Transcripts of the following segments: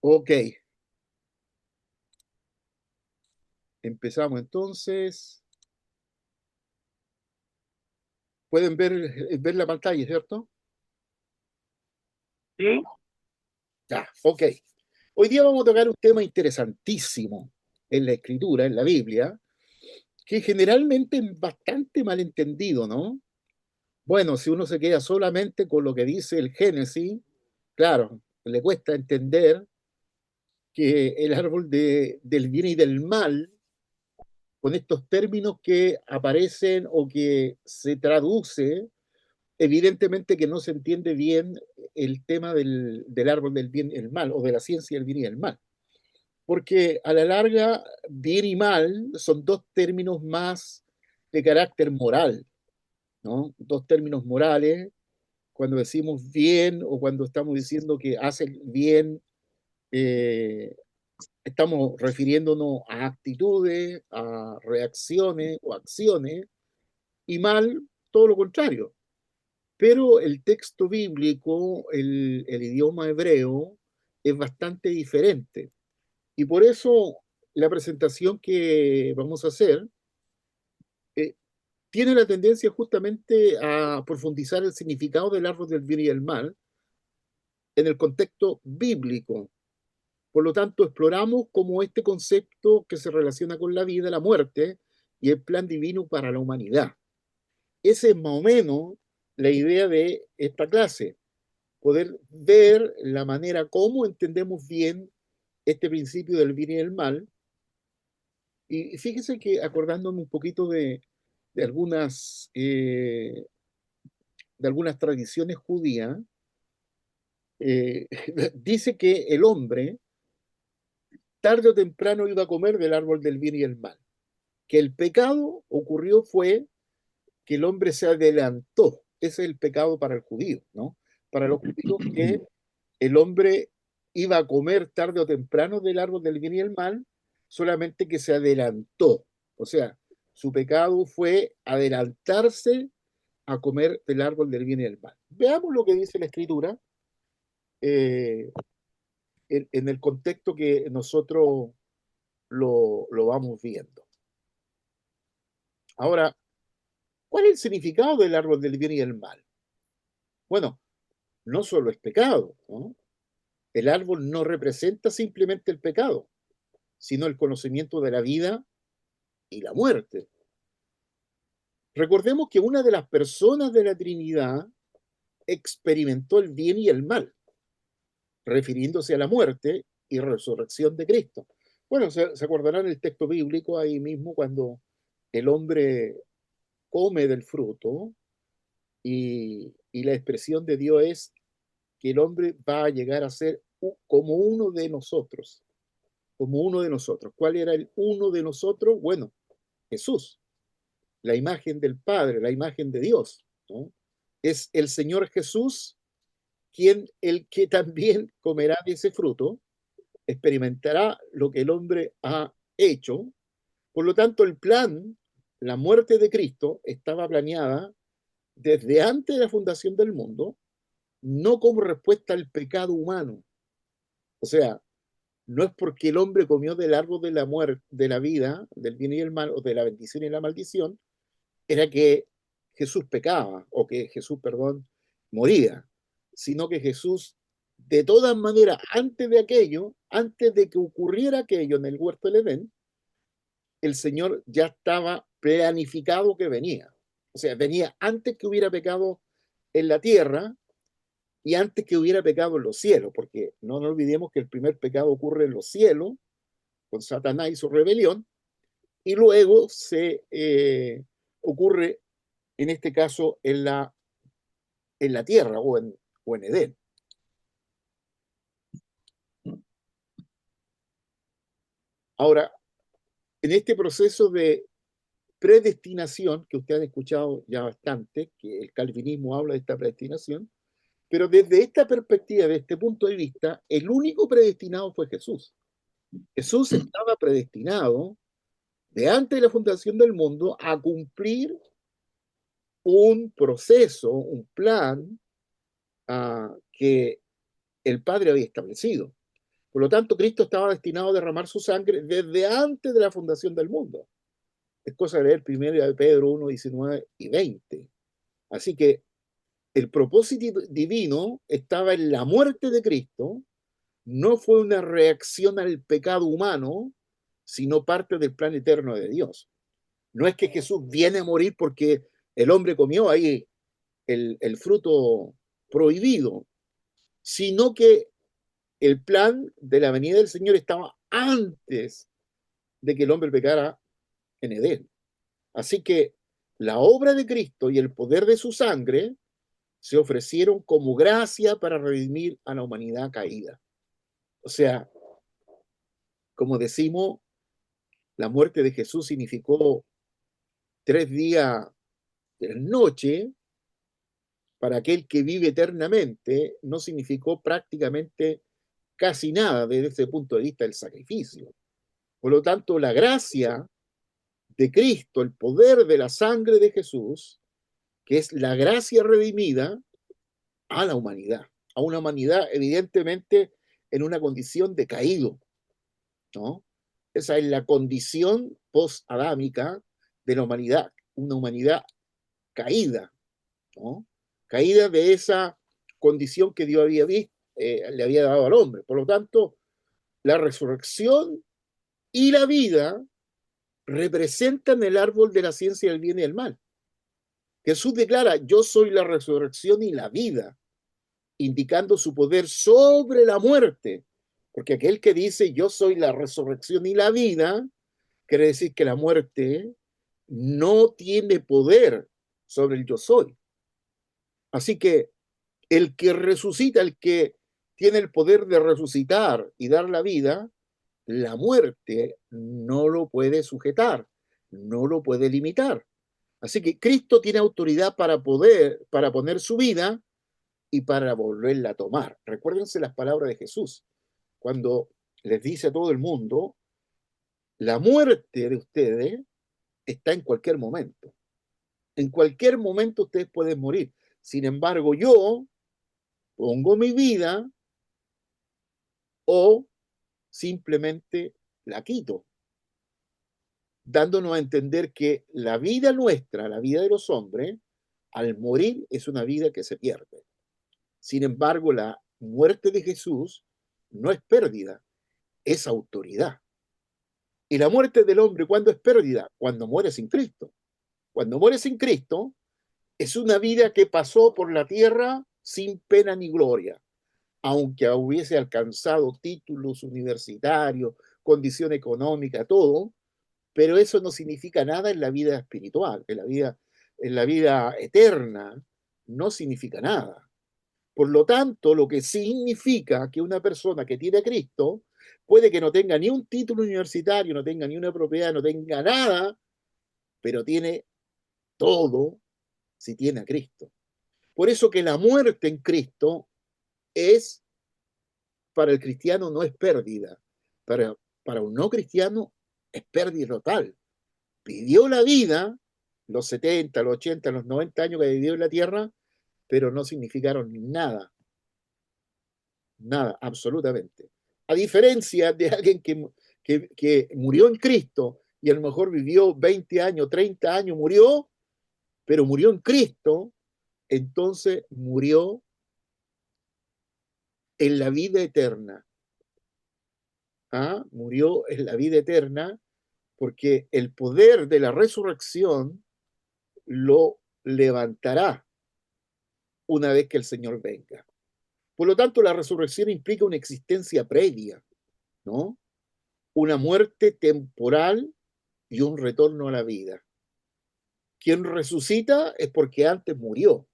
Ok, empezamos entonces. Pueden ver la pantalla, ¿cierto? Sí, Ya, ok. Hoy día vamos a tocar un tema interesantísimo en la escritura, en la Biblia, que generalmente es bastante malentendido, ¿no? Bueno, si uno se queda solamente con lo que dice el Génesis, claro, le cuesta entender que el árbol del bien y del mal, con estos términos que aparecen o que se traduce, evidentemente que no se entiende bien el tema del árbol del bien y el mal, o de la ciencia del bien y del mal. Porque a la larga, bien y mal son dos términos más de carácter moral, ¿no? Dos términos morales, cuando decimos bien o cuando estamos diciendo que hace bien, eh, estamos refiriéndonos a actitudes, a reacciones o acciones, y mal, todo lo contrario. Pero el texto bíblico, el idioma hebreo, es bastante diferente. Y por eso la presentación que vamos a hacer eh, tiene la tendencia justamente a profundizar el significado del árbol del bien y del mal en el contexto bíblico. Por lo tanto, exploramos cómo este concepto que se relaciona con la vida, la muerte y el plan divino para la humanidad. Esa es más o menos la idea de esta clase, poder ver la manera como entendemos bien este principio del bien y del mal. Y fíjese que acordándome un poquito de de algunas tradiciones judías, eh, dice que el hombre tarde o temprano iba a comer del árbol del bien y el mal. Que el pecado ocurrió fue que el hombre se adelantó. Ese es el pecado para el judío, ¿no? Para los judíos que el hombre iba a comer tarde o temprano del árbol del bien y el mal, solamente que se adelantó. O sea, su pecado fue adelantarse a comer del árbol del bien y del mal. Veamos lo que dice la escritura eh, en el contexto que nosotros lo vamos viendo. Ahora, ¿cuál es el significado del árbol del bien y del mal? Bueno, no solo es pecado, ¿no? El árbol no representa simplemente el pecado, sino el conocimiento de la vida y la muerte. Recordemos que una de las personas de la Trinidad experimentó el bien y el mal, refiriéndose a la muerte y resurrección de Cristo. Bueno, se acordarán el texto bíblico ahí mismo cuando el hombre come del fruto y la expresión de Dios es que el hombre va a llegar a ser como uno de nosotros, como uno de nosotros. ¿Cuál era el uno de nosotros? Bueno, Jesús, la imagen del Padre, la imagen de Dios, ¿no? Es el Señor Jesús quien el que también comerá de ese fruto, experimentará lo que el hombre ha hecho. Por lo tanto, el plan, la muerte de Cristo, estaba planeada desde antes de la fundación del mundo, no como respuesta al pecado humano. O sea, no es porque el hombre comió del árbol de la muerte, de la vida, del bien y el mal, o de la bendición y la maldición, era que Jesús pecaba, o que Jesús, perdón, moría, sino que Jesús, de todas maneras, antes de aquello, antes de que ocurriera aquello en el huerto del Edén, el Señor ya estaba planificado que venía. O sea, venía antes que hubiera pecado en la tierra y antes que hubiera pecado en los cielos, porque no nos olvidemos que el primer pecado ocurre en los cielos, con Satanás y su rebelión, y luego ocurre, en este caso, en la tierra o en Edén. Ahora, en este proceso de predestinación, que ustedes han escuchado ya bastante, que el calvinismo habla de esta predestinación, pero desde esta perspectiva, de este punto de vista, el único predestinado fue Jesús. Jesús estaba predestinado de antes de la fundación del mundo a cumplir un proceso, un plan que el Padre había establecido. Por lo tanto, Cristo estaba destinado a derramar su sangre desde antes de la fundación del mundo. Es cosa de leer 1 Pedro 1, 19 y 20. Así que el propósito divino estaba en la muerte de Cristo, no fue una reacción al pecado humano, sino parte del plan eterno de Dios. No es que Jesús viene a morir porque el hombre comió ahí el fruto prohibido, sino que el plan de la venida del Señor estaba antes de que el hombre pecara en Edén. Así que la obra de Cristo y el poder de su sangre se ofrecieron como gracia para redimir a la humanidad caída. O sea, como decimos, la muerte de Jesús significó 3 días de noche. Para aquel que vive eternamente, no significó prácticamente casi nada desde ese punto de vista del sacrificio. Por lo tanto, la gracia de Cristo, el poder de la sangre de Jesús, que es la gracia redimida a la humanidad, a una humanidad evidentemente en una condición de caído, ¿no? Esa es la condición post-adámica de la humanidad, una humanidad caída, ¿no? Caída de esa condición que Dios había visto, le había dado al hombre. Por lo tanto, la resurrección y la vida representan el árbol de la ciencia del bien y del mal. Jesús declara, yo soy la resurrección y la vida, indicando su poder sobre la muerte, porque aquel que dice yo soy la resurrección y la vida, quiere decir que la muerte no tiene poder sobre el yo soy. Así que el que resucita, el que tiene el poder de resucitar y dar la vida, la muerte no lo puede sujetar, no lo puede limitar. Así que Cristo tiene autoridad para poner su vida y para volverla a tomar. Recuérdense las palabras de Jesús, cuando les dice a todo el mundo, la muerte de ustedes está en cualquier momento. En cualquier momento ustedes pueden morir. Sin embargo, yo pongo mi vida o simplemente la quito, dándonos a entender que la vida nuestra, la vida de los hombres, al morir es una vida que se pierde. Sin embargo, la muerte de Jesús no es pérdida, es autoridad. Y la muerte del hombre, ¿cuándo es pérdida? Cuando muere sin Cristo. Cuando muere sin Cristo, es una vida que pasó por la tierra sin pena ni gloria, aunque hubiese alcanzado títulos universitarios, condición económica, todo, pero eso no significa nada en la vida espiritual, en la vida eterna, no significa nada. Por lo tanto, lo que significa que una persona que tiene a Cristo puede que no tenga ni un título universitario, no tenga ni una propiedad, no tenga nada, pero tiene todo si tiene a Cristo. Por eso que la muerte en Cristo es, para el cristiano no es pérdida, para un no cristiano es pérdida total. Vivió la vida, los 70, los 80, los 90 años que vivió en la tierra, pero no significaron nada, nada, absolutamente. A diferencia de alguien que murió en Cristo y a lo mejor vivió 20 años, 30 años, murió, pero murió en Cristo, entonces murió en la vida eterna. ¿Ah? Murió en la vida eterna porque el poder de la resurrección lo levantará una vez que el Señor venga. Por lo tanto, la resurrección implica una existencia previa, ¿no? Una muerte temporal y un retorno a la vida. Quien resucita es porque antes murió,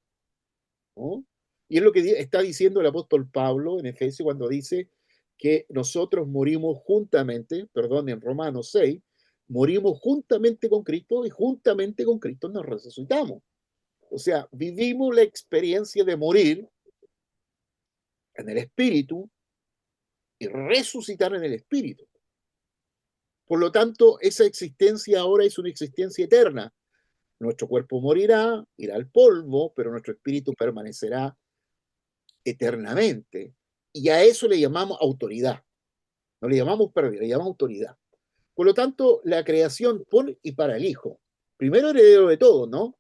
¿no? Y es lo que está diciendo el apóstol Pablo en Efesios cuando dice que nosotros morimos juntamente, perdón, en Romanos 6, morimos juntamente con Cristo y juntamente con Cristo nos resucitamos. O sea, vivimos la experiencia de morir en el espíritu y resucitar en el espíritu. Por lo tanto, esa existencia ahora es una existencia eterna. Nuestro cuerpo morirá, irá al polvo, pero nuestro espíritu permanecerá eternamente. Y a eso le llamamos autoridad. No le llamamos perder, le llamamos autoridad. Por lo tanto, la creación por y para el Hijo. Primero heredero de todo, ¿no?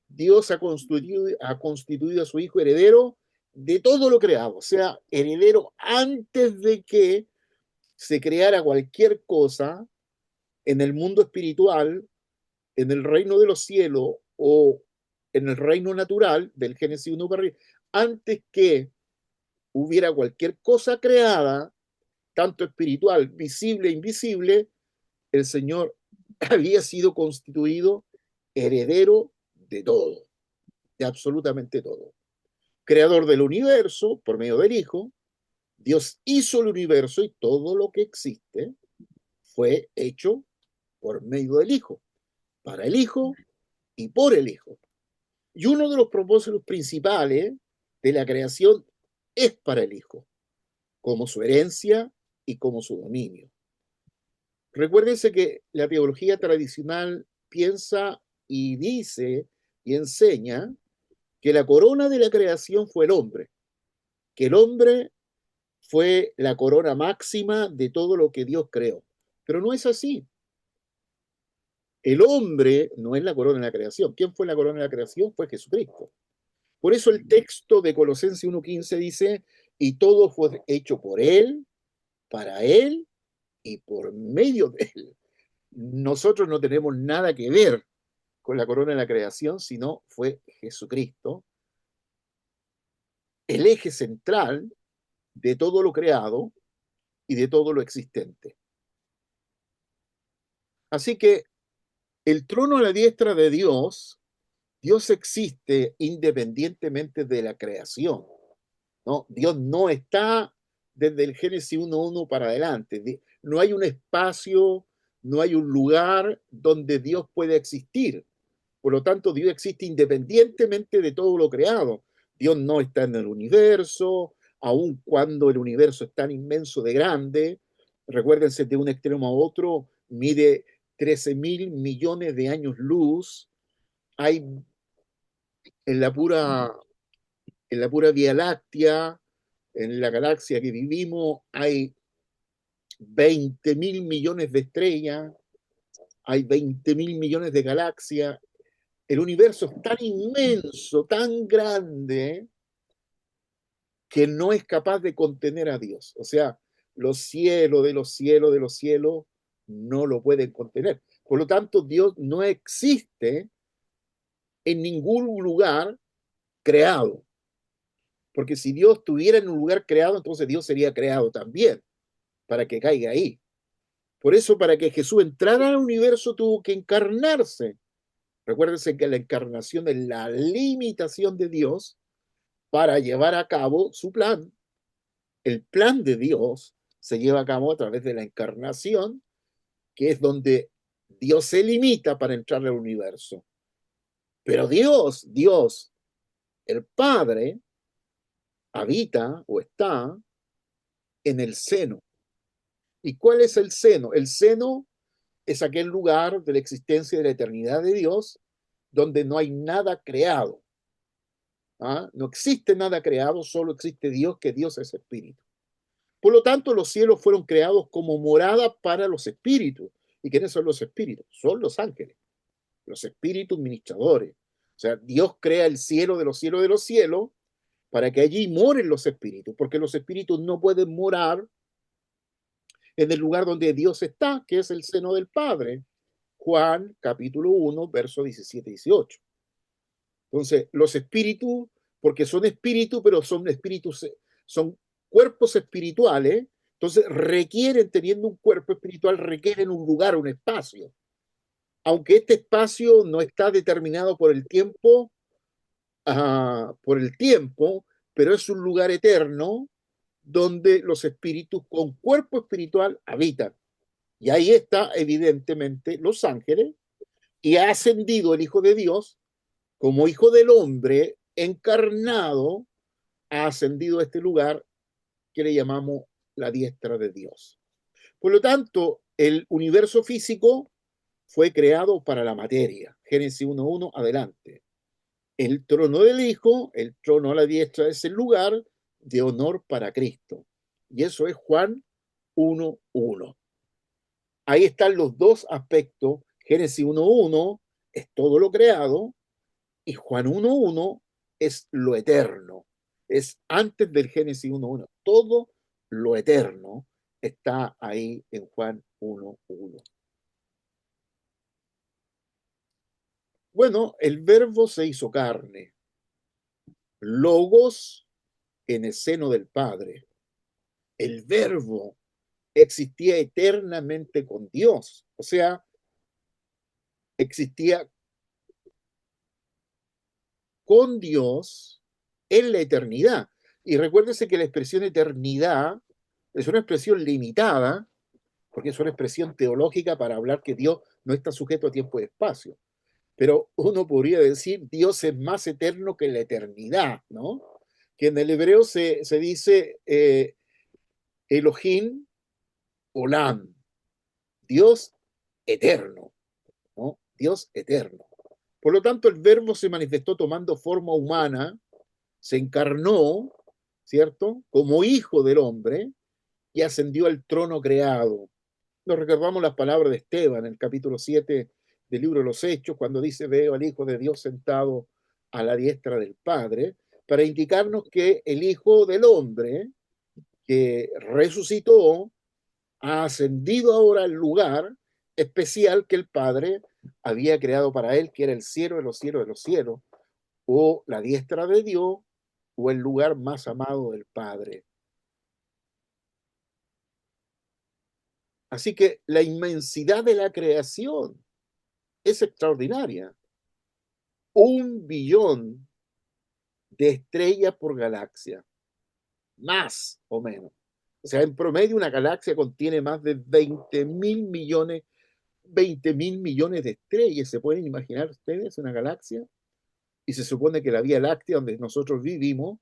Dios ha constituido a su Hijo heredero de todo lo creado, o sea, heredero antes de que se creara cualquier cosa en el mundo espiritual, en el reino de los cielos o en el reino natural del Génesis 1 para arriba, antes que hubiera cualquier cosa creada, tanto espiritual, visible e invisible, el Señor había sido constituido heredero de todo, de absolutamente todo. Creador del universo por medio del Hijo, Dios hizo el universo y todo lo que existe fue hecho por medio del Hijo, para el Hijo y por el Hijo. Y uno de los propósitos principales de la creación es para el Hijo, como su herencia y como su dominio. Recuérdense que la teología tradicional piensa y dice y enseña que la corona de la creación fue el hombre, que el hombre fue la corona máxima de todo lo que Dios creó. Pero no es así. El hombre no es la corona de la creación. ¿Quién fue la corona de la creación? Fue Jesucristo. Por eso el texto de Colosenses 1:15 dice, y todo fue hecho por Él, para Él y por medio de Él. Nosotros no tenemos nada que ver con la corona de la creación, sino fue Jesucristo, el eje central de todo lo creado y de todo lo existente. Así que el trono a la diestra de Dios, Dios existe independientemente de la creación, ¿no? Dios no está desde el Génesis 1:1 para adelante. No hay un espacio, no hay un lugar donde Dios pueda existir. Por lo tanto, Dios existe independientemente de todo lo creado. Dios no está en el universo, aun cuando el universo es tan inmenso de grande. Recuérdense, de un extremo a otro mide 13.000 millones de años luz. Hay en en la pura Vía Láctea, en la galaxia que vivimos, hay 20.000 millones de estrellas, hay 20.000 millones de galaxias. El universo es tan inmenso, tan grande, que no es capaz de contener a Dios. O sea, los cielos de los cielos de los cielos no lo pueden contener. Por lo tanto, Dios no existe en ningún lugar creado. Porque si Dios estuviera en un lugar creado, entonces Dios sería creado también, para que caiga ahí. Por eso, para que Jesús entrara al universo, tuvo que encarnarse. Recuérdense que la encarnación es la limitación de Dios para llevar a cabo su plan. El plan de Dios se lleva a cabo a través de la encarnación, que es donde Dios se limita para entrar al universo. Pero Dios, el Padre, habita o está en el seno. ¿Y cuál es el seno? El seno es aquel lugar de la existencia y de la eternidad de Dios donde no hay nada creado. ¿Ah? No existe nada creado, solo existe Dios, que Dios es espíritu. Por lo tanto, los cielos fueron creados como morada para los espíritus. ¿Y quiénes son los espíritus? Son los ángeles, los espíritus ministradores. O sea, Dios crea el cielo de los cielos para que allí moren los espíritus, porque los espíritus no pueden morar en el lugar donde Dios está, que es el seno del Padre. Juan capítulo 1, versos 17 y 18. Entonces, los espíritus, porque son espíritus, pero son espíritus, son cuerpos espirituales, entonces requieren, teniendo un cuerpo espiritual, requieren un lugar, un espacio. Aunque este espacio no está determinado por el tiempo, pero es un lugar eterno donde los espíritus con cuerpo espiritual habitan. Y ahí está, evidentemente, los ángeles, y ha ascendido el Hijo de Dios como Hijo del Hombre encarnado, ha ascendido a este lugar que le llamamos la diestra de Dios. Por lo tanto, el universo físico fue creado para la materia. Génesis 1:1 adelante. El trono del Hijo, el trono a la diestra, es el lugar de honor para Cristo. Y eso es Juan 1:1. Ahí están los dos aspectos. Génesis 1:1 es todo lo creado y Juan 1:1 es lo eterno. Es antes del Génesis 1:1. Todo lo eterno está ahí en Juan 1:1. Bueno, el verbo se hizo carne. Logos en el seno del Padre. El verbo existía eternamente con Dios. O sea, existía con Dios en la eternidad. Y recuérdese que la expresión eternidad es una expresión limitada, porque es una expresión teológica para hablar que Dios no está sujeto a tiempo y espacio. Pero uno podría decir, Dios es más eterno que la eternidad, ¿no? Que en el hebreo se dice Elohim Olam, Dios eterno, ¿no? Dios eterno. Por lo tanto, el verbo se manifestó tomando forma humana, se encarnó, ¿cierto? Como hijo del hombre y ascendió al trono creado. Nos recordamos las palabras de Esteban en el capítulo 7 del libro de los Hechos, cuando dice, veo al Hijo de Dios sentado a la diestra del Padre, para indicarnos que el Hijo del Hombre, que resucitó, ha ascendido ahora al lugar especial que el Padre había creado para él, que era el cielo de los cielos de los cielos, o la diestra de Dios, o el lugar más amado del Padre. Así que la inmensidad de la creación es extraordinaria. 1 billón de estrellas por galaxia, más o menos. O sea, en promedio una galaxia contiene más de 20.000 millones, 20.000 millones de estrellas. ¿Se pueden imaginar ustedes una galaxia? Y se supone que la Vía Láctea, donde nosotros vivimos,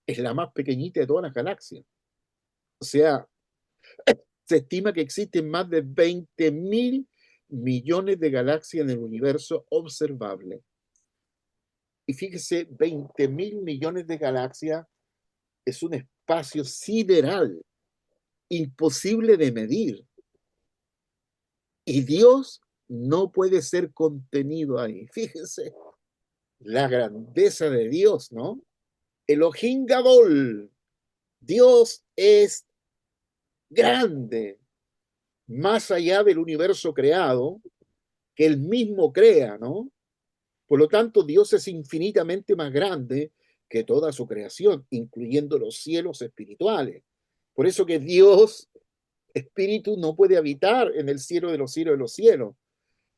es la más pequeñita de todas las galaxias. O sea, se estima que existen más de 20.000 millones de galaxias en el universo observable. Y fíjese, 20.000 millones de galaxias es un espacio sideral, imposible de medir. Y Dios no puede ser contenido ahí. Fíjense la grandeza de Dios, ¿no? Elohim Gadol, Dios es grande, más allá del universo creado, que él mismo crea, ¿no? Por lo tanto, Dios es infinitamente más grande que toda su creación, incluyendo los cielos espirituales. Por eso que Dios, espíritu, no puede habitar en el cielo de los cielos de los cielos.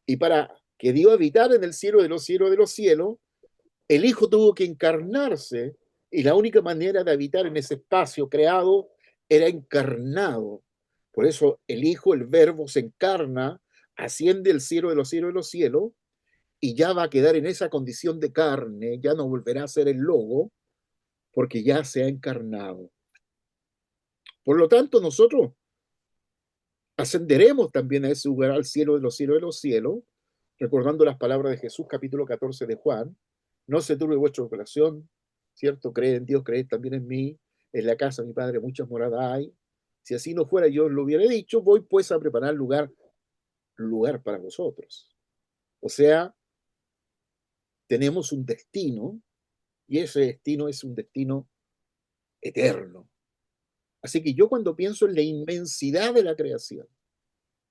Y para que Dios habitara en el cielo de los cielos de los cielos, el Hijo tuvo que encarnarse y la única manera de habitar en ese espacio creado era encarnado. Por eso el Hijo, el Verbo, se encarna, asciende al cielo de los cielos de los cielos y ya va a quedar en esa condición de carne, ya no volverá a ser el logo, porque ya se ha encarnado. Por lo tanto, nosotros ascenderemos también a ese lugar, al cielo de los cielos, recordando las palabras de Jesús, capítulo 14 de Juan, no se turbe vuestra corazón, ¿cierto? Cree en Dios, creed también en mí, en la casa de mi Padre muchas moradas hay. Si así no fuera, yo lo hubiera dicho, voy pues a preparar lugar para vosotros. O sea, tenemos un destino y ese destino es un destino eterno. Así que yo cuando pienso en la inmensidad de la creación,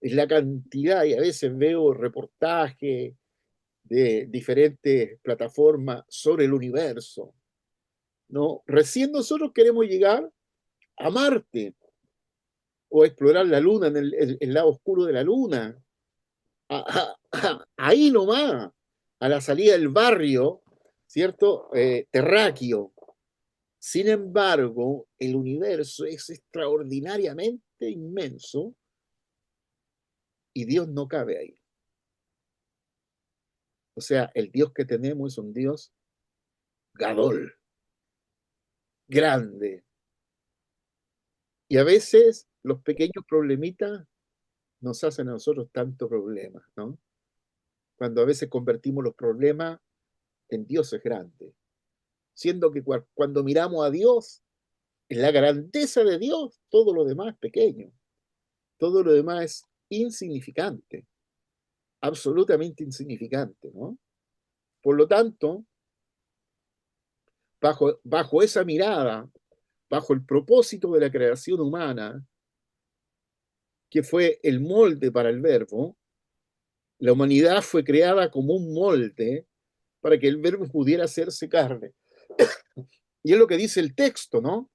en la cantidad, y a veces veo reportajes de diferentes plataformas sobre el universo, ¿no? Recién nosotros queremos llegar a Marte o explorar la Luna, en el lado oscuro de la Luna. Ahí nomás, a la salida del barrio, ¿cierto? Terráqueo. Sin embargo, el universo es extraordinariamente inmenso y Dios no cabe ahí. O sea, el Dios que tenemos es un Dios gadol, grande. Y a veces los pequeños problemitas nos hacen a nosotros tanto problema, ¿no? Cuando a veces convertimos los problemas en dioses grandes, siendo que cuando miramos a Dios, en la grandeza de Dios, todo lo demás es pequeño. todo lo demás es insignificante, absolutamente insignificante, ¿no? Por lo tanto, bajo esa mirada, bajo el propósito de la creación humana, que fue el molde para el verbo, la humanidad fue creada como un molde para que el verbo pudiera hacerse carne. Y es lo que dice el texto, ¿no?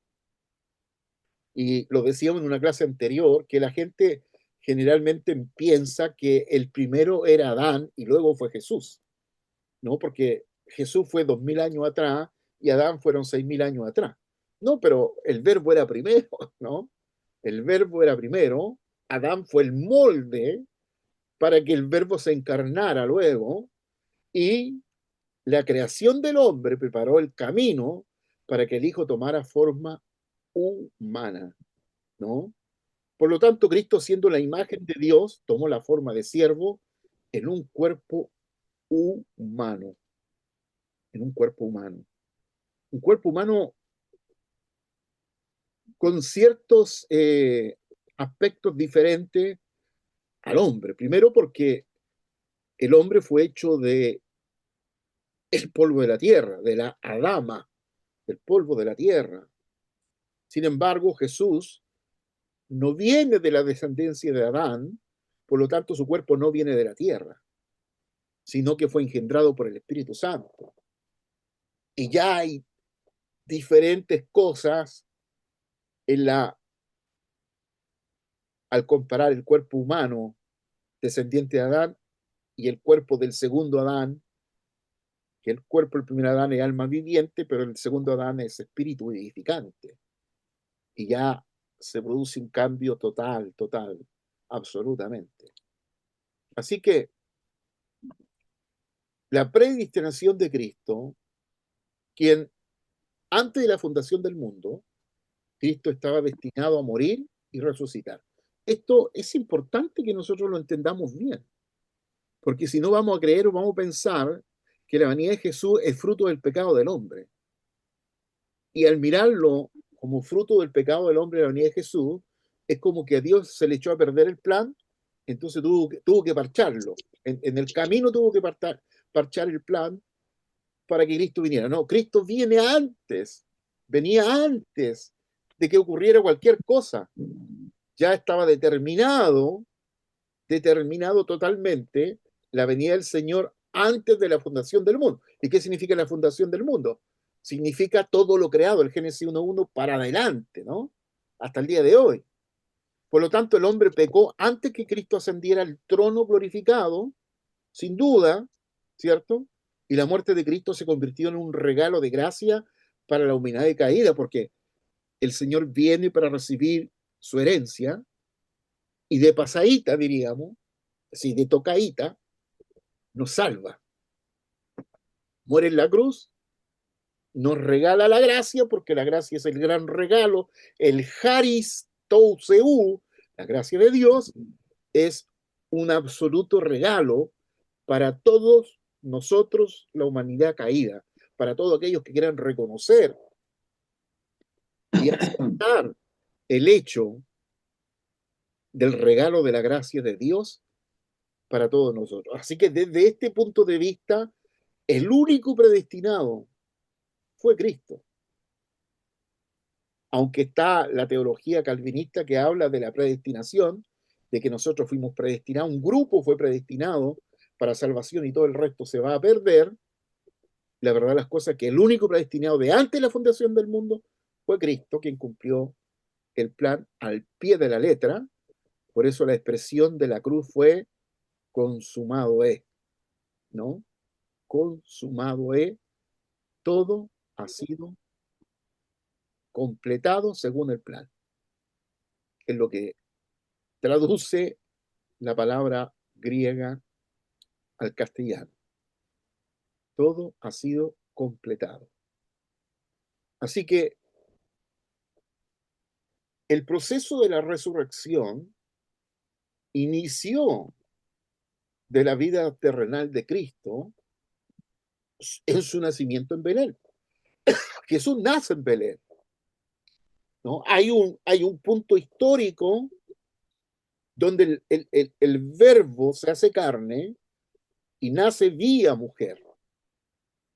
Y lo decíamos en una clase anterior, que la gente generalmente piensa que el primero era Adán y luego fue Jesús, ¿no? Porque Jesús fue 2000 años atrás y Adán fueron 6000 años atrás. No, pero el verbo era primero, ¿no? El verbo era primero, Adán fue el molde para que el verbo se encarnara luego y la creación del hombre preparó el camino para que el Hijo tomara forma humana, ¿no? Por lo tanto, Cristo, siendo la imagen de Dios, tomó la forma de siervo en un cuerpo humano, en un cuerpo humano. Un cuerpo humano con ciertos aspectos diferentes al hombre. Primero porque el hombre fue hecho de el polvo de la tierra, de la Adama, del polvo de la tierra. Sin embargo, Jesús no viene de la descendencia de Adán, por lo tanto su cuerpo no viene de la tierra, sino que fue engendrado por el Espíritu Santo. Y ya hay diferentes cosas en al comparar el cuerpo humano descendiente de Adán y el cuerpo del segundo Adán, que el cuerpo del primer Adán es alma viviente, pero el segundo Adán es espíritu vivificante. Y ya se produce un cambio total, total, absolutamente. Así que la predestinación de Cristo, quien antes de la fundación del mundo, Cristo estaba destinado a morir y resucitar. Esto es importante que nosotros lo entendamos bien, porque si no vamos a creer o vamos a pensar que la venida de Jesús es fruto del pecado del hombre. Y al mirarlo como fruto del pecado del hombre, la venida de Jesús, es como que a Dios se le echó a perder el plan, entonces tuvo que parcharlo. En el camino tuvo que parchar el plan para que Cristo viniera. No, Cristo viene antes, venía antes de que ocurriera cualquier cosa. Ya estaba determinado totalmente la venida del Señor antes de la fundación del mundo. ¿Y qué significa la fundación del mundo? Significa todo lo creado, el Génesis 1.1 para adelante, ¿no? Hasta el día de hoy. Por lo tanto, el hombre pecó antes que Cristo ascendiera al trono glorificado, sin duda, ¿cierto? Y la muerte de Cristo se convirtió en un regalo de gracia para la humanidad caída, porque el Señor viene para recibir su herencia y de pasadita, diríamos, sí, de tocadita, nos salva. Muere en la cruz, nos regala la gracia, porque la gracia es el gran regalo, el Haris Touseu, la gracia de Dios, es un absoluto regalo para todos nosotros, la humanidad caída, para todos aquellos que quieran reconocer y aceptar el hecho del regalo de la gracia de Dios para todos nosotros. Así que desde este punto de vista, el único predestinado fue Cristo. Aunque está la teología calvinista que habla de la predestinación, de que nosotros fuimos predestinados, un grupo fue predestinado para salvación y todo el resto se va a perder, la verdad las cosas que el único predestinado de antes de la fundación del mundo fue Cristo, quien cumplió el plan al pie de la letra. Por eso la expresión de la cruz fue consumado es, ¿no? Consumado es, todo ha sido completado según el plan. Es lo que traduce la palabra griega al castellano. Todo ha sido completado. Así que el proceso de la resurrección inició de la vida terrenal de Cristo en su nacimiento en Belén. Jesús nace en Belén, ¿no? Hay un punto histórico donde el verbo se hace carne y nace vía mujer.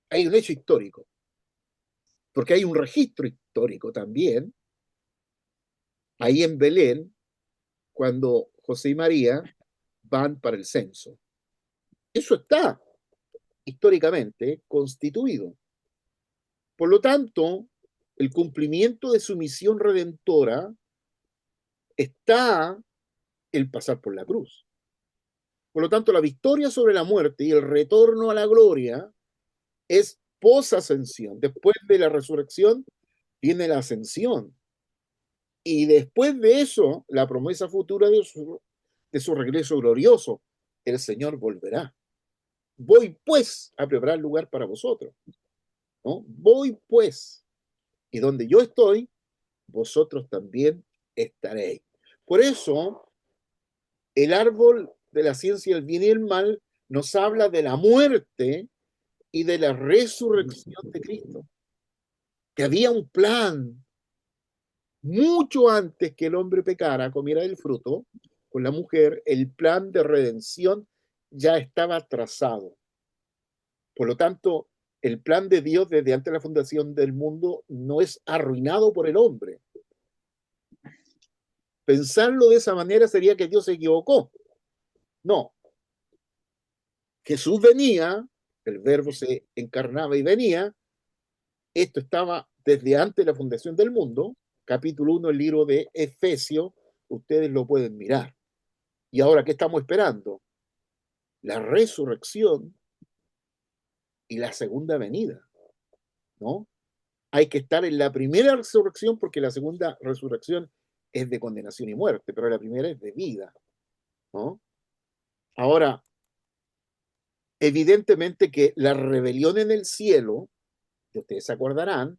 Hay un hecho histórico, porque hay un registro histórico también, ahí en Belén, cuando José y María van para el censo. Eso está históricamente constituido. Por lo tanto, el cumplimiento de su misión redentora está el pasar por la cruz. Por lo tanto, la victoria sobre la muerte y el retorno a la gloria es posascensión. Después de la resurrección viene la ascensión. Y después de eso, la promesa futura de su regreso glorioso. El Señor volverá. Voy pues a preparar lugar para vosotros. ¿No? Voy pues. Y donde yo estoy, vosotros también estaréis. Por eso, el árbol de la ciencia del bien y el mal nos habla de la muerte y de la resurrección de Cristo. Que había un plan mucho antes que el hombre pecara, comiera del fruto, con la mujer, el plan de redención ya estaba trazado. Por lo tanto, el plan de Dios desde antes de la fundación del mundo no es arruinado por el hombre. Pensarlo de esa manera sería que Dios se equivocó. No. Jesús venía, el verbo se encarnaba y venía, esto estaba desde antes de la fundación del mundo, capítulo 1 del libro de Efesios, ustedes lo pueden mirar. Y ahora, ¿qué estamos esperando? La resurrección y la segunda venida, ¿no? Hay que estar en la primera resurrección porque la segunda resurrección es de condenación y muerte, pero la primera es de vida, ¿no? Ahora, evidentemente que la rebelión en el cielo, que ustedes se acordarán,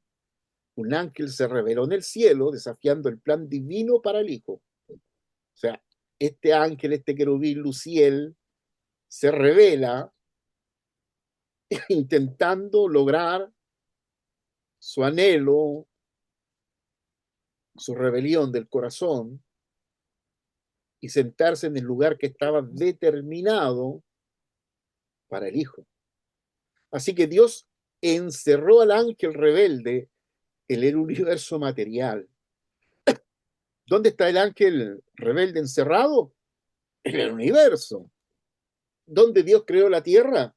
un ángel se rebeló en el cielo desafiando el plan divino para el Hijo. O sea, este ángel, este querubín Luciel, se revela intentando lograr su anhelo, su rebelión del corazón y sentarse en el lugar que estaba determinado para el Hijo. Así que Dios encerró al ángel rebelde en el universo material. ¿Dónde está el ángel rebelde encerrado? En el universo. ¿Dónde Dios creó la tierra?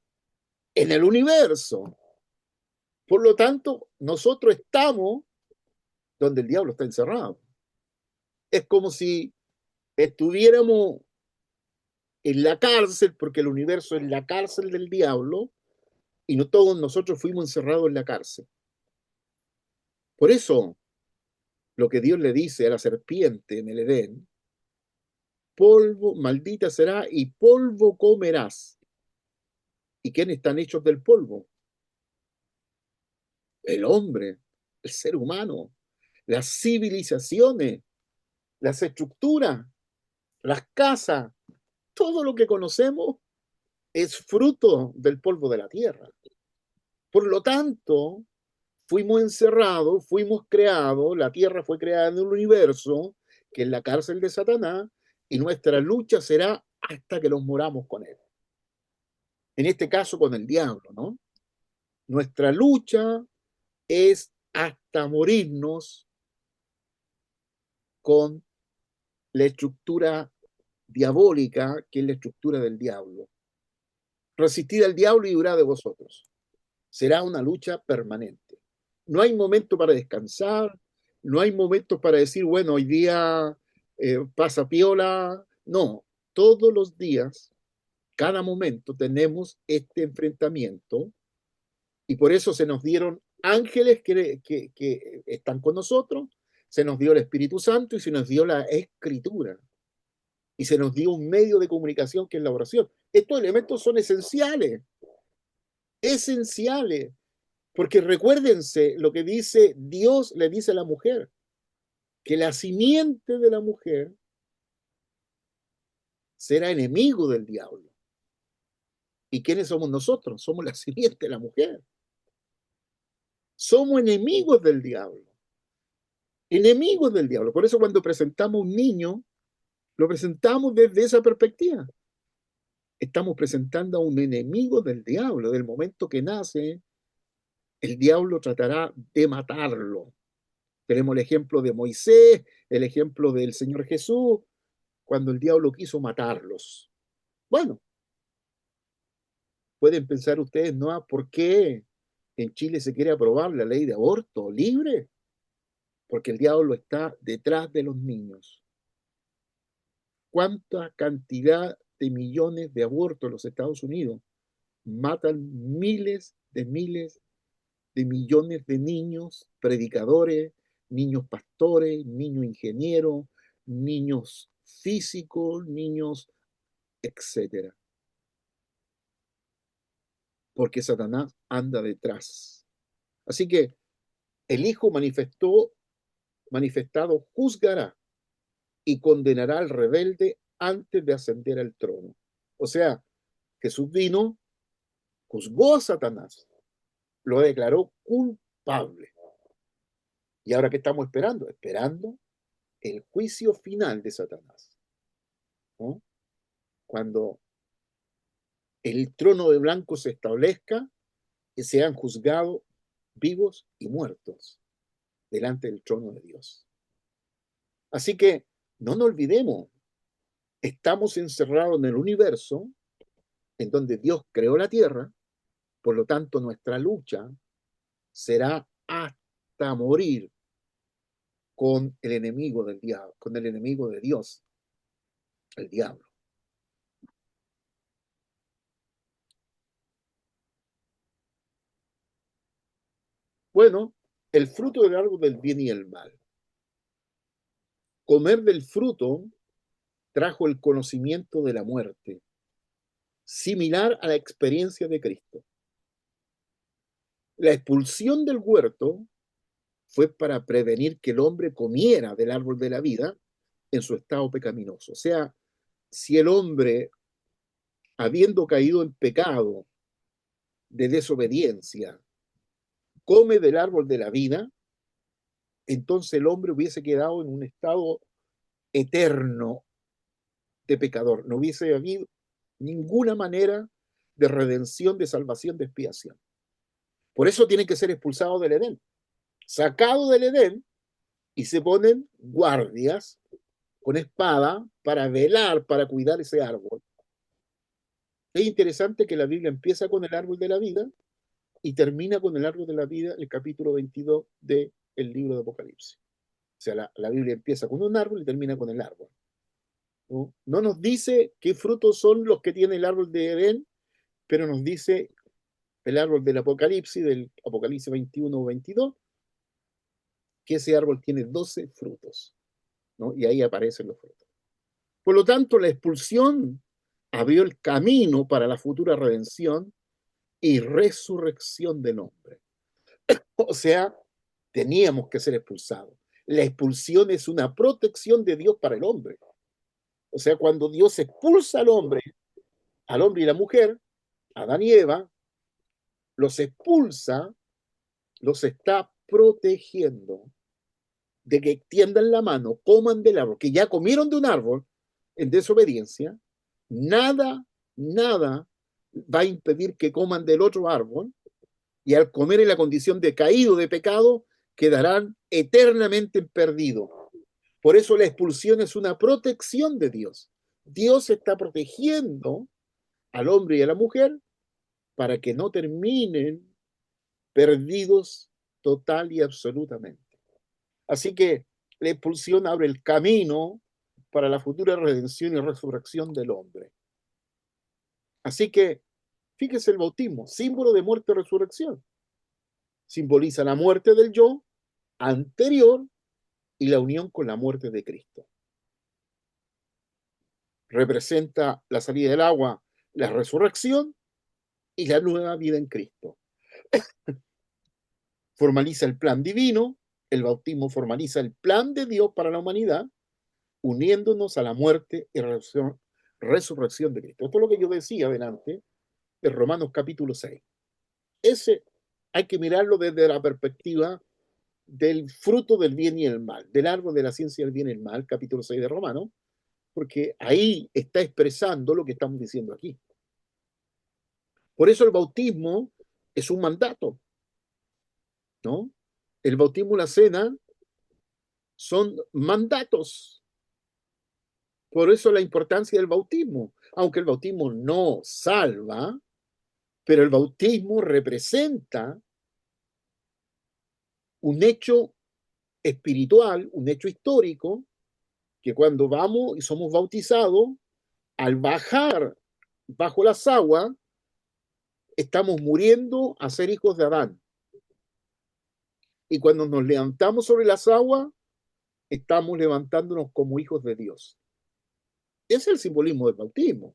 En el universo. Por lo tanto, nosotros estamos donde el diablo está encerrado. Es como si estuviéramos en la cárcel, porque el universo es la cárcel del diablo, y no todos nosotros fuimos encerrados en la cárcel. Por eso, lo que Dios le dice a la serpiente en el Edén, polvo, maldita será y polvo comerás. ¿Y quiénes están hechos del polvo? El hombre, el ser humano, las civilizaciones, las estructuras, las casas, todo lo que conocemos es fruto del polvo de la tierra. Por lo tanto, fuimos encerrados, fuimos creados, la tierra fue creada en el universo, que es la cárcel de Satanás, y nuestra lucha será hasta que nos moramos con él. En este caso con el diablo, ¿no? Nuestra lucha es hasta morirnos con la estructura diabólica, que es la estructura del diablo. Resistir al diablo y huirá de vosotros. Será una lucha permanente. No hay momento para descansar, no hay momentos para decir, bueno, hoy día pasa piola. No, todos los días, cada momento tenemos este enfrentamiento y por eso se nos dieron ángeles que están con nosotros, se nos dio el Espíritu Santo y se nos dio la Escritura y se nos dio un medio de comunicación que es la oración. Estos elementos son esenciales, esenciales. Porque recuérdense lo que dice Dios, le dice a la mujer, que la simiente de la mujer será enemigo del diablo. ¿Y quiénes somos nosotros? Somos la simiente de la mujer. Somos enemigos del diablo. Enemigos del diablo. Por eso cuando presentamos un niño, Lo presentamos desde esa perspectiva. Estamos presentando a un enemigo del diablo. Del momento que nace, el diablo tratará de matarlo. Tenemos el ejemplo de Moisés, el ejemplo del Señor Jesús, cuando el diablo quiso matarlos. Bueno, pueden pensar ustedes, ¿no? ¿Por qué en Chile se quiere aprobar la ley de aborto libre? Porque el diablo está detrás de los niños. ¿Cuánta cantidad de millones de abortos en los Estados Unidos matan miles de millones de niños predicadores, niños pastores, niños ingenieros, niños físicos, niños, etcétera? Porque Satanás anda detrás. Así que el Hijo manifestado juzgará y condenará al rebelde antes de ascender al trono. O sea, Jesús vino, juzgó a Satanás, lo declaró culpable. ¿Y ahora qué estamos esperando? Esperando el juicio final de Satanás, ¿no? Cuando el trono de blanco se establezca, que sean juzgados vivos y muertos delante del trono de Dios. Así que no nos olvidemos, estamos encerrados en el universo en donde Dios creó la tierra, por lo tanto nuestra lucha será hasta morir con el enemigo del diablo, con el enemigo de Dios, el diablo. Bueno, el fruto del árbol del bien y el mal. Comer del fruto trajo el conocimiento de la muerte, similar a la experiencia de Cristo. La expulsión del huerto fue para prevenir que el hombre comiera del árbol de la vida en su estado pecaminoso. O sea, si el hombre, habiendo caído en pecado de desobediencia, come del árbol de la vida, entonces el hombre hubiese quedado en un estado eterno de pecador. No hubiese habido ninguna manera de redención, de salvación, de expiación. Por eso tiene que ser expulsado del Edén, sacado del Edén, y se ponen guardias con espada para velar, para cuidar ese árbol. Es interesante que la Biblia empieza con el árbol de la vida y termina con el árbol de la vida, el capítulo 22 del libro de Apocalipsis. O sea, la Biblia empieza con un árbol y termina con el árbol. ¿No? No nos dice qué frutos son los que tiene el árbol de Edén, pero nos dice el árbol del Apocalipsis 21 o 22, que ese árbol tiene 12 frutos, ¿no? Y ahí aparecen los frutos. Por lo tanto, la expulsión abrió el camino para la futura redención y resurrección del hombre. O sea, teníamos que ser expulsados. La expulsión es una protección de Dios para el hombre. O sea, cuando Dios expulsa al hombre y la mujer, Adán y Eva, los expulsa, los está protegiendo de que extiendan la mano, coman del árbol, que ya comieron de un árbol en desobediencia, nada va a impedir que coman del otro árbol, y al comer en la condición de caído de pecado, quedarán eternamente perdidos. Por eso la expulsión es una protección de Dios. Dios está protegiendo al hombre y a la mujer para que no terminen perdidos total y absolutamente. Así que la expulsión abre el camino para la futura redención y resurrección del hombre. Así que, fíjese el bautismo, símbolo de muerte y resurrección. Simboliza la muerte del yo anterior y la unión con la muerte de Cristo. Representa la salida del agua, la resurrección y la nueva vida en Cristo. Formaliza el plan divino, el bautismo formaliza el plan de Dios para la humanidad, uniéndonos a la muerte y resurrección de Cristo. Esto es lo que yo decía adelante de Romanos capítulo 6. Ese hay que mirarlo desde la perspectiva del fruto del bien y el mal, del árbol de la ciencia del bien y el mal, capítulo 6 de Romanos, porque ahí está expresando lo que estamos diciendo aquí. Por eso el bautismo es un mandato, ¿no? El bautismo y la cena son mandatos. Por eso la importancia del bautismo. Aunque el bautismo no salva, pero el bautismo representa un hecho espiritual, un hecho histórico, que cuando vamos y somos bautizados, al bajar bajo las aguas, estamos muriendo a ser hijos de Adán. Y cuando nos levantamos sobre las aguas, estamos levantándonos como hijos de Dios. Ese es el simbolismo del bautismo.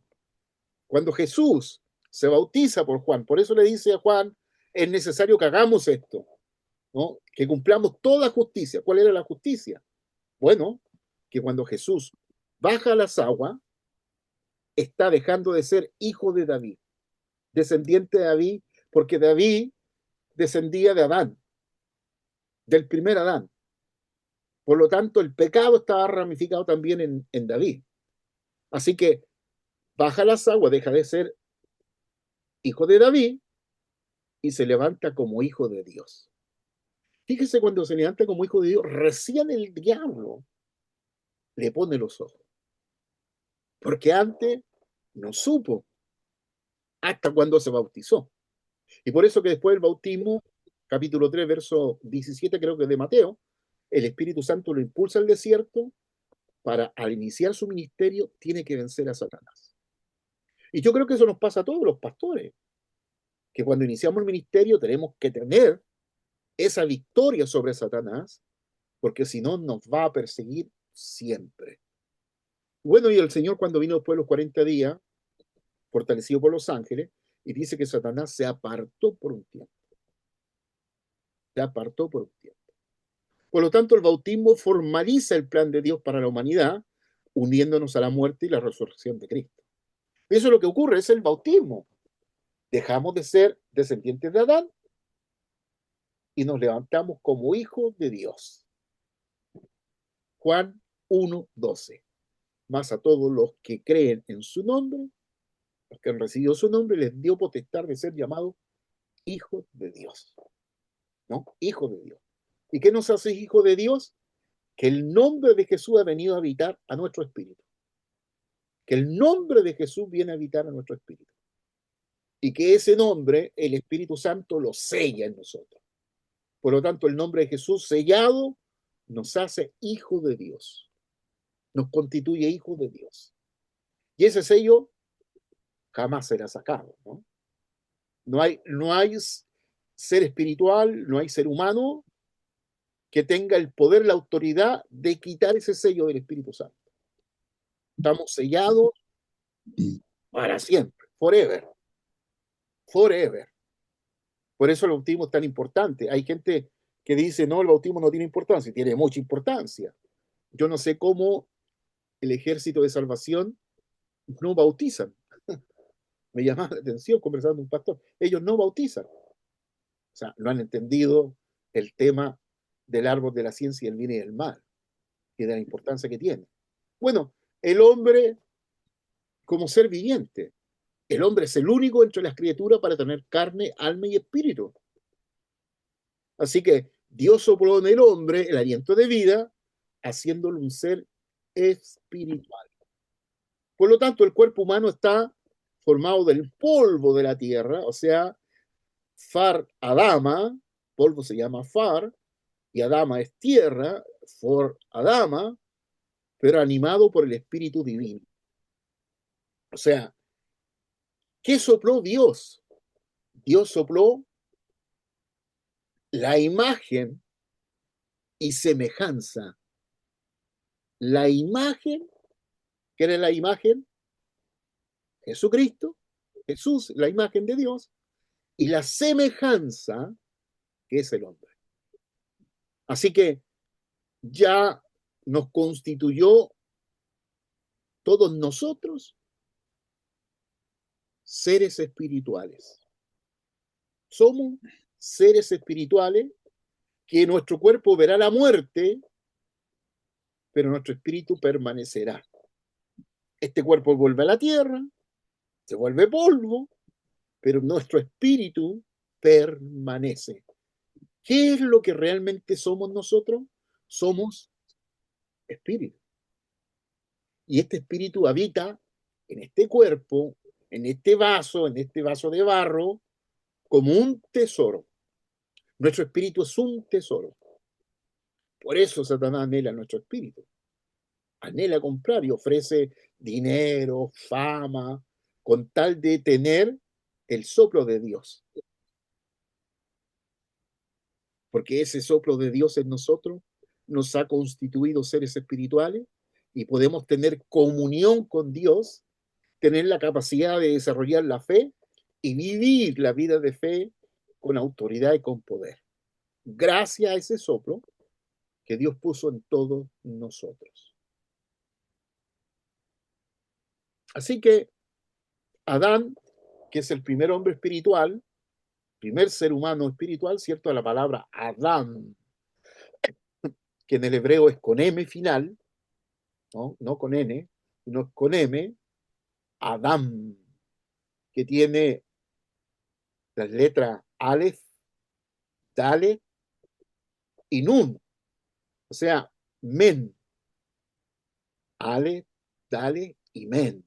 Cuando Jesús se bautiza por Juan, por eso le dice a Juan, es necesario que hagamos esto, ¿no? Que cumplamos toda justicia. ¿Cuál era la justicia? Bueno, que cuando Jesús baja las aguas, está dejando de ser hijo de David, descendiente de David, porque David descendía de Adán, del primer Adán. Por lo tanto, el pecado estaba ramificado también en David. Así que baja las aguas, deja de ser hijo de David y se levanta como hijo de Dios. Fíjese, cuando se levanta como hijo de Dios, recién el diablo le pone los ojos. Porque antes no supo hasta cuando se bautizó. Y por eso que después del bautismo, capítulo 3, verso 17, creo que es de Mateo, el Espíritu Santo lo impulsa al desierto para, al iniciar su ministerio, tiene que vencer a Satanás. Y yo creo que eso nos pasa a todos los pastores, que cuando iniciamos el ministerio tenemos que tener esa victoria sobre Satanás, porque si no nos va a perseguir siempre. Bueno, y el Señor, cuando vino después de los 40 días, fortalecido por los ángeles, y dice que Satanás se apartó por un tiempo. Se apartó por un tiempo. Por lo tanto, el bautismo formaliza el plan de Dios para la humanidad, uniéndonos a la muerte y la resurrección de Cristo. Eso es lo que ocurre, es el bautismo. Dejamos de ser descendientes de Adán y nos levantamos como hijos de Dios. Juan 1:12. Más a todos los que creen en su nombre, los que han recibido su nombre, les dio potestad de ser llamados hijos de Dios. ¿No? Hijos de Dios. ¿Y qué nos hace hijos de Dios? Que el nombre de Jesús ha venido a habitar a nuestro espíritu. Que el nombre de Jesús viene a habitar a nuestro espíritu. Y que ese nombre, el Espíritu Santo, lo sella en nosotros. Por lo tanto, el nombre de Jesús sellado nos hace hijos de Dios. Nos constituye hijos de Dios. Y ese sello jamás será sacado, ¿no? No hay ser espiritual, no hay ser humano que tenga el poder, la autoridad de quitar ese sello del Espíritu Santo. Estamos sellados para siempre, forever, forever. Por eso el bautismo es tan importante. Hay gente que dice, no, el bautismo no tiene importancia, tiene mucha importancia. Yo no sé cómo el ejército de salvación no bautizan. Me llamaba la atención conversando con un pastor. Ellos no bautizan. O sea, no han entendido el tema del árbol de la ciencia del bien y del mal y de la importancia que tiene. Bueno, el hombre como ser viviente. El hombre es el único entre las criaturas para tener carne, alma y espíritu. Así que Dios sopló en el hombre el aliento de vida, haciéndolo un ser espiritual. Por lo tanto, el cuerpo humano está formado del polvo de la tierra, o sea, Far Adama, polvo se llama Far, y Adama es tierra, For Adama, pero animado por el Espíritu Divino. O sea, ¿qué sopló Dios? Dios sopló la imagen y semejanza. La imagen, ¿qué era la imagen? Jesucristo, Jesús, la imagen de Dios, y la semejanza, que es el hombre. Así que ya nos constituyó todos nosotros seres espirituales. Somos seres espirituales que nuestro cuerpo verá la muerte, pero nuestro espíritu permanecerá. Este cuerpo vuelve a la tierra, se vuelve polvo, pero nuestro espíritu permanece. ¿Qué es lo que realmente somos nosotros? Somos espíritu. Y este espíritu habita en este cuerpo, en este vaso de barro, como un tesoro. Nuestro espíritu es un tesoro. Por eso Satanás anhela nuestro espíritu. Anhela comprar y ofrece dinero, fama, con tal de tener el soplo de Dios. Porque ese soplo de Dios en nosotros nos ha constituido seres espirituales y podemos tener comunión con Dios, tener la capacidad de desarrollar la fe y vivir la vida de fe con autoridad y con poder. Gracias a ese soplo que Dios puso en todos nosotros. Así que Adán, que es el primer hombre espiritual, primer ser humano espiritual, ¿cierto? La palabra Adán, que en el hebreo es con M final, no con N, sino con M, Adán, que tiene las letras Aleph, Dalet y Nun, o sea, Men, Aleph, Dalet y Men,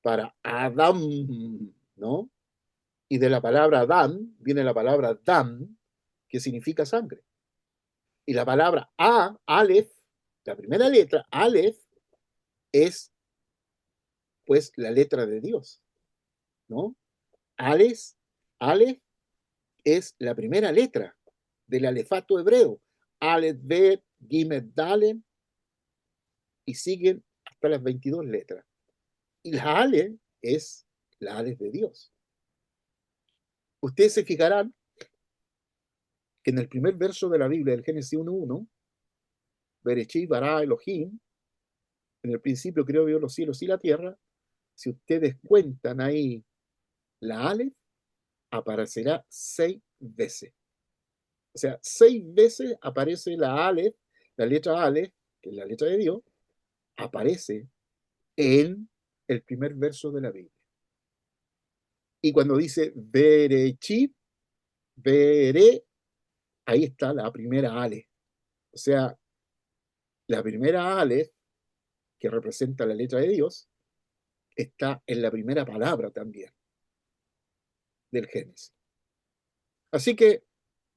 para Adán, ¿no? Y de la palabra Adán viene la palabra Dam, que significa sangre. Y la palabra Aleph, la primera letra, Aleph, es pues la letra de Dios, ¿no? Aleph, Aleph es la primera letra del alefato hebreo. Aleph, Bet, Gimet, Dalen, y siguen hasta las 22 letras. Y la Aleph es la Aleph de Dios. Ustedes se fijarán que en el primer verso de la Biblia, del Génesis 1:1, Bereshit bara Elohim, en el principio creó Dios los cielos y la tierra. Si ustedes cuentan ahí la Aleph, aparecerá 6 veces. O sea, 6 veces aparece la Aleph, la letra Aleph, que es la letra de Dios, aparece en el primer verso de la Biblia. Y cuando dice Berechit, Bere, ahí está la primera Aleph. O sea, la primera Aleph, que representa la letra de Dios, está en la primera palabra también del Génesis. Así que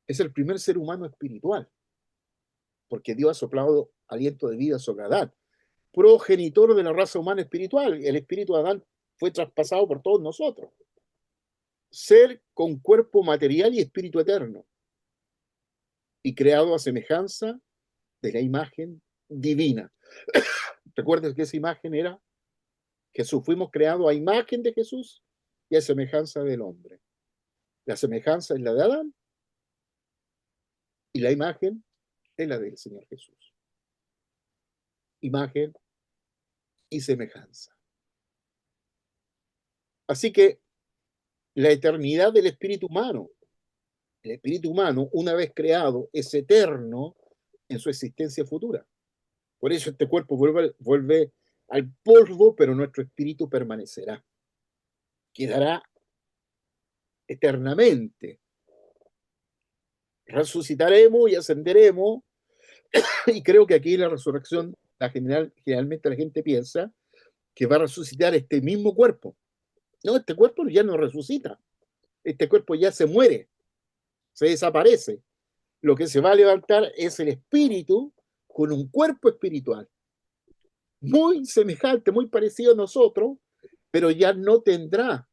es el primer ser humano espiritual, porque Dios ha soplado aliento de vida sobre Adán, progenitor de la raza humana espiritual. El espíritu de Adán fue traspasado por todos nosotros. Ser con cuerpo material y espíritu eterno, y creado a semejanza de la imagen divina. Recuerden que esa imagen era Jesús. Fuimos creados a imagen de Jesús y a semejanza del hombre. La semejanza es la de Adán y la imagen es la del Señor Jesús. Imagen y semejanza. Así que la eternidad del espíritu humano, el espíritu humano, una vez creado, es eterno en su existencia futura. Por eso este cuerpo vuelve al polvo, pero nuestro espíritu permanecerá. Quedará eternamente. Resucitaremos y ascenderemos, y creo que aquí la resurrección, generalmente la gente piensa que va a resucitar este mismo cuerpo. No, este cuerpo ya no resucita. Este cuerpo ya se muere, se desaparece. Lo que se va a levantar es el espíritu con un cuerpo espiritual, muy semejante, muy parecido a nosotros, pero ya no tendrá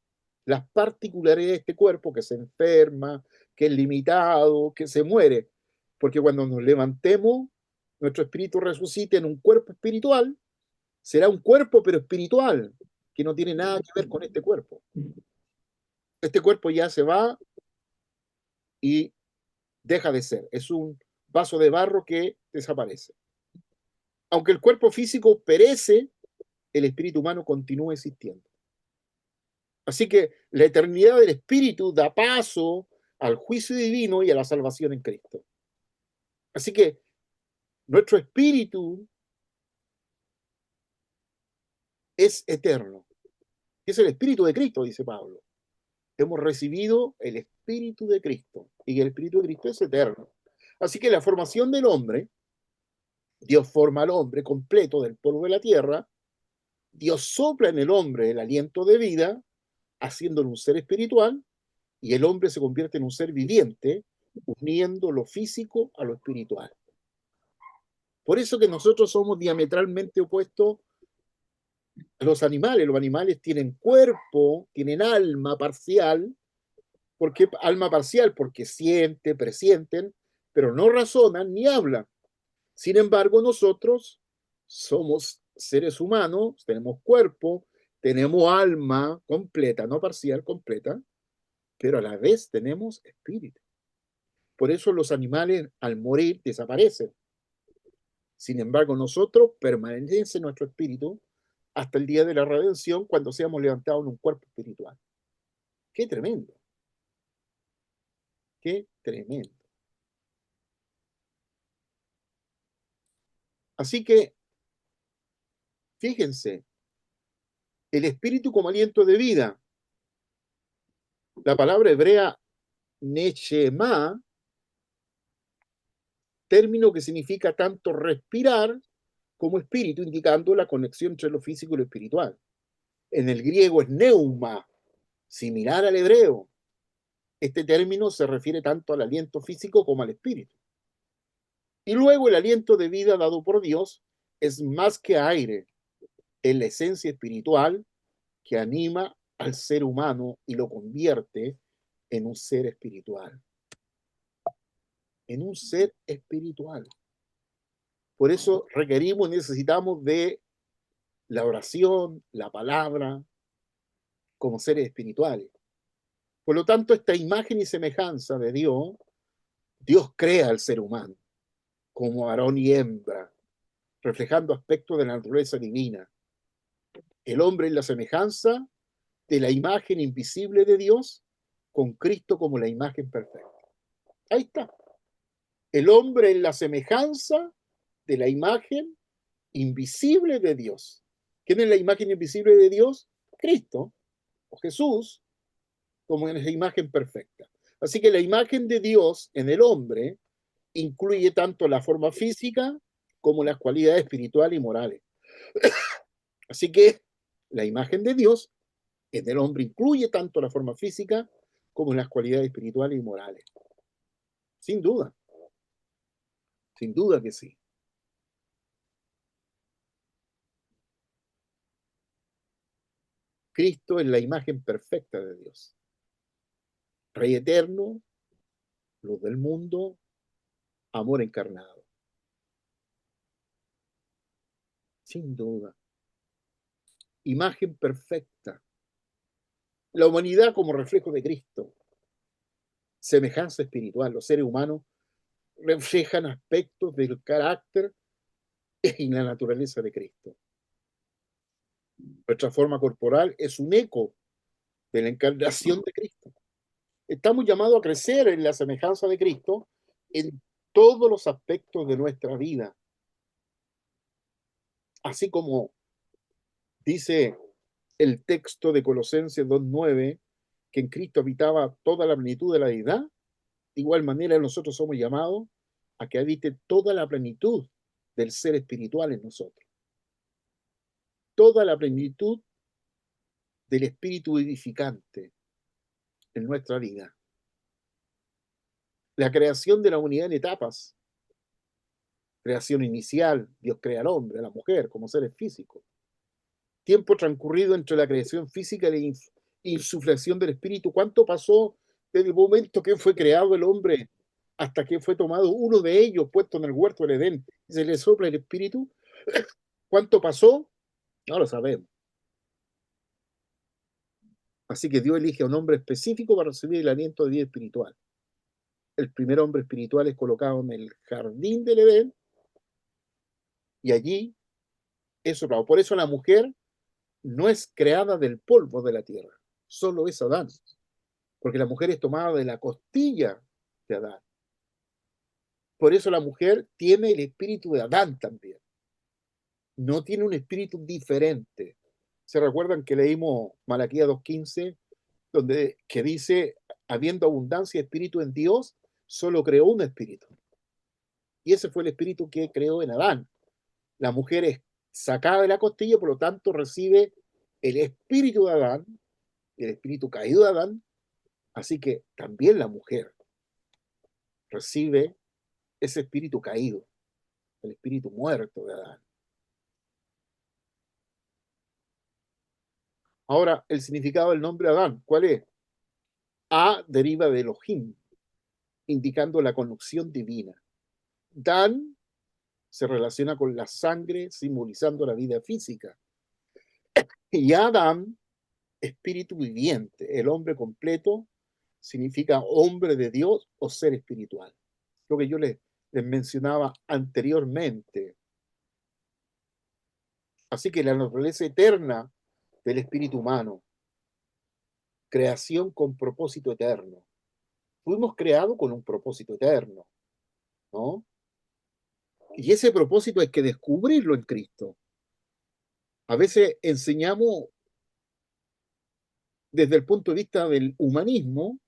las particularidades de este cuerpo, que se enferma, que es limitado, que se muere. Porque cuando nos levantemos, nuestro espíritu resucite en un cuerpo espiritual, será un cuerpo pero espiritual, que no tiene nada que ver con este cuerpo. Este cuerpo ya se va y deja de ser. Es un vaso de barro que desaparece. Aunque el cuerpo físico perece, el espíritu humano continúa existiendo. Así que la eternidad del espíritu da paso al juicio divino y a la salvación en Cristo. Así que nuestro espíritu es eterno. Es el Espíritu de Cristo, dice Pablo. Hemos recibido el Espíritu de Cristo y el Espíritu de Cristo es eterno. Así que la formación del hombre, Dios forma al hombre completo del polvo de la tierra, Dios sopla en el hombre el aliento de vida, haciéndolo un ser espiritual, y el hombre se convierte en un ser viviente, uniendo lo físico a lo espiritual. Por eso que nosotros somos diametralmente opuestos a los animales. Los animales tienen cuerpo, tienen alma parcial. ¿Por qué alma parcial? Porque sienten, presienten, pero no razonan ni hablan. Sin embargo, nosotros somos seres humanos, tenemos cuerpo, tenemos alma completa, no parcial, completa, pero a la vez tenemos espíritu. Por eso los animales al morir desaparecen. Sin embargo, nosotros permanece nuestro espíritu hasta el día de la redención cuando seamos levantados en un cuerpo espiritual. ¡Qué tremendo! ¡Qué tremendo! Así que, fíjense, el espíritu como aliento de vida. La palabra hebrea neshema, término que significa tanto respirar como espíritu, indicando la conexión entre lo físico y lo espiritual. En el griego es neuma, similar al hebreo. Este término se refiere tanto al aliento físico como al espíritu. Y luego el aliento de vida dado por Dios es más que aire, es la esencia espiritual que anima al ser humano y lo convierte en un ser espiritual. En un ser espiritual. Por eso requerimos, necesitamos de la oración, la palabra, como seres espirituales. Por lo tanto, esta imagen y semejanza de Dios, Dios crea al ser humano como varón y hembra, reflejando aspectos de la naturaleza divina. El hombre es la semejanza de la imagen invisible de Dios, con Cristo como la imagen perfecta. Ahí está. El hombre es la semejanza de la imagen invisible de Dios. ¿Quién es la imagen invisible de Dios? Cristo o Jesús, como en esa imagen perfecta. Así que la imagen de Dios en el hombre incluye tanto la forma física como las cualidades espirituales y morales. Así que la imagen de Dios en el hombre incluye tanto la forma física como las cualidades espirituales y morales. Sin duda que sí. Cristo es la imagen perfecta de Dios. Rey eterno, luz del mundo, amor encarnado. Sin duda. Imagen perfecta. La humanidad como reflejo de Cristo. Semejanza espiritual. Los seres humanos reflejan aspectos del carácter y la naturaleza de Cristo. Nuestra forma corporal es un eco de la encarnación de Cristo. Estamos llamados a crecer en la semejanza de Cristo en todos los aspectos de nuestra vida. Así como dice el texto de Colosenses 2:9, que en Cristo habitaba toda la plenitud de la deidad, de igual manera nosotros somos llamados a que habite toda la plenitud del ser espiritual en nosotros. Toda la plenitud del espíritu vivificante en nuestra vida. La creación de la humanidad en etapas. Creación inicial, Dios crea al hombre, a la mujer, como seres físicos. Tiempo transcurrido entre la creación física y la insuflación del espíritu. ¿Cuánto pasó desde el momento que fue creado el hombre hasta que fue tomado uno de ellos, puesto en el huerto del Edén, y se le sopla el espíritu? ¿Cuánto pasó? No lo sabemos. Así que Dios elige a un hombre específico para recibir el aliento de vida espiritual. El primer hombre espiritual es colocado en el jardín del Edén y allí es soplado. Por eso la mujer no es creada del polvo de la tierra, solo es Adán, porque la mujer es tomada de la costilla de Adán. Por eso la mujer tiene el espíritu de Adán también. No tiene un espíritu diferente. ¿Se recuerdan que leímos Malaquías 2:15, donde que dice, habiendo abundancia de espíritu en Dios, solo creó un espíritu? Y ese fue el espíritu que creó en Adán. La mujer es sacada de la costilla, por lo tanto recibe el espíritu de Adán, el espíritu caído de Adán, así que también la mujer recibe ese espíritu caído, el espíritu muerto de Adán. Ahora, el significado del nombre Adán, ¿cuál es? A deriva de Elohim, indicando la conexión divina. Dan se relaciona con la sangre, simbolizando la vida física. Y Adán, espíritu viviente, el hombre completo, significa hombre de Dios o ser espiritual. Lo que yo les mencionaba anteriormente. Así que la naturaleza eterna del espíritu humano, creación con propósito eterno. Fuimos creados con un propósito eterno, ¿no? Y ese propósito hay que descubrirlo en Cristo. A veces enseñamos desde el punto de vista del humanismo,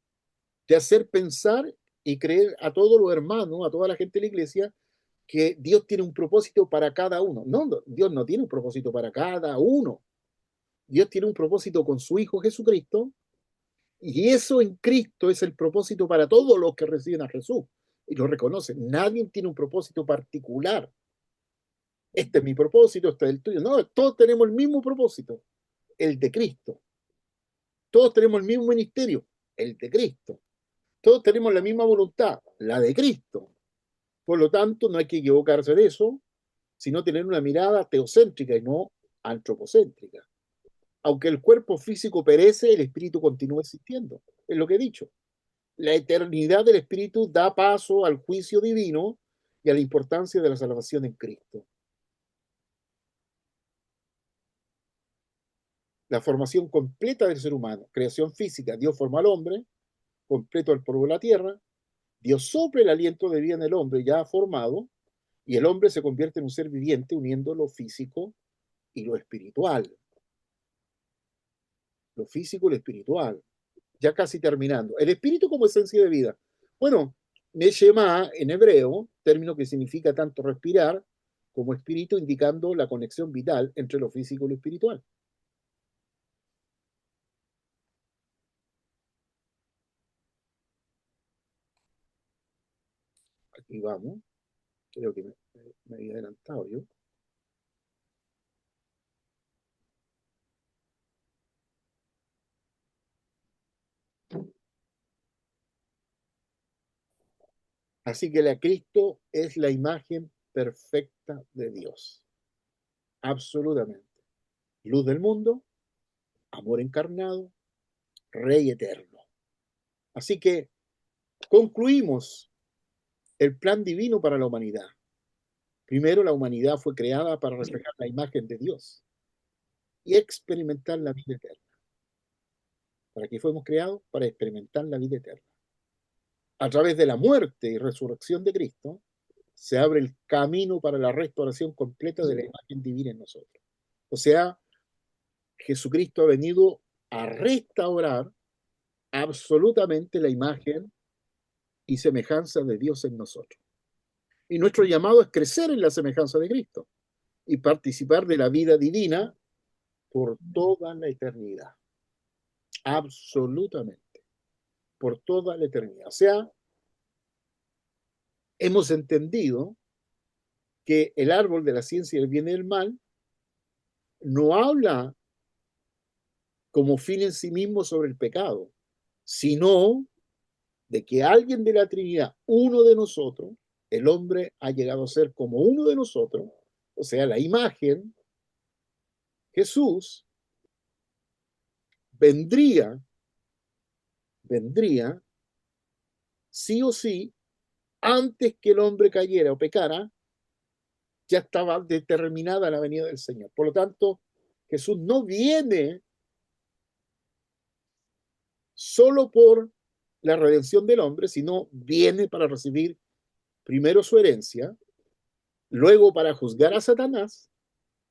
de hacer pensar y creer a todos los hermanos, a toda la gente de la iglesia, que Dios tiene un propósito para cada uno. No, Dios no tiene un propósito para cada uno. Dios tiene un propósito con su Hijo Jesucristo, y eso en Cristo es el propósito para todos los que reciben a Jesús y lo reconocen. Nadie tiene un propósito particular. Este es mi propósito, este es el tuyo. No, todos tenemos el mismo propósito, el de Cristo. Todos tenemos el mismo ministerio, el de Cristo. Todos tenemos la misma voluntad, la de Cristo. Por lo tanto, no hay que equivocarse de eso, sino tener una mirada teocéntrica y no antropocéntrica. Aunque el cuerpo físico perece, el espíritu continúa existiendo. Es lo que he dicho. La eternidad del espíritu da paso al juicio divino y a la importancia de la salvación en Cristo. La formación completa del ser humano, creación física, Dios forma al hombre, completo el polvo de la tierra, Dios sopla el aliento de vida en el hombre ya formado, y el hombre se convierte en un ser viviente uniendo lo físico y lo espiritual. Lo físico y lo espiritual. Ya casi terminando. El espíritu como esencia de vida. Bueno, Neshama en hebreo, término que significa tanto respirar como espíritu, indicando la conexión vital entre lo físico y lo espiritual. Aquí vamos. Creo que me había adelantado yo. Así que la Cristo es la imagen perfecta de Dios. Absolutamente. Luz del mundo, amor encarnado, Rey eterno. Así que concluimos el plan divino para la humanidad. Primero, la humanidad fue creada para reflejar la imagen de Dios y experimentar la vida eterna. ¿Para qué fuimos creados? Para experimentar la vida eterna. A través de la muerte y resurrección de Cristo, se abre el camino para la restauración completa de la imagen divina en nosotros. O sea, Jesucristo ha venido a restaurar absolutamente la imagen y semejanza de Dios en nosotros. Y nuestro llamado es crecer en la semejanza de Cristo y participar de la vida divina por toda la eternidad. Absolutamente. Por toda la eternidad. O sea, hemos entendido que el árbol de la ciencia del bien y del mal no habla como fin en sí mismo sobre el pecado, sino de que alguien de la Trinidad, uno de nosotros, el hombre ha llegado a ser como uno de nosotros, o sea, la imagen, Jesús, vendría sí o sí, antes que el hombre cayera o pecara, ya estaba determinada la venida del Señor. Por lo tanto, Jesús no viene solo por la redención del hombre, sino viene para recibir primero su herencia, luego para juzgar a Satanás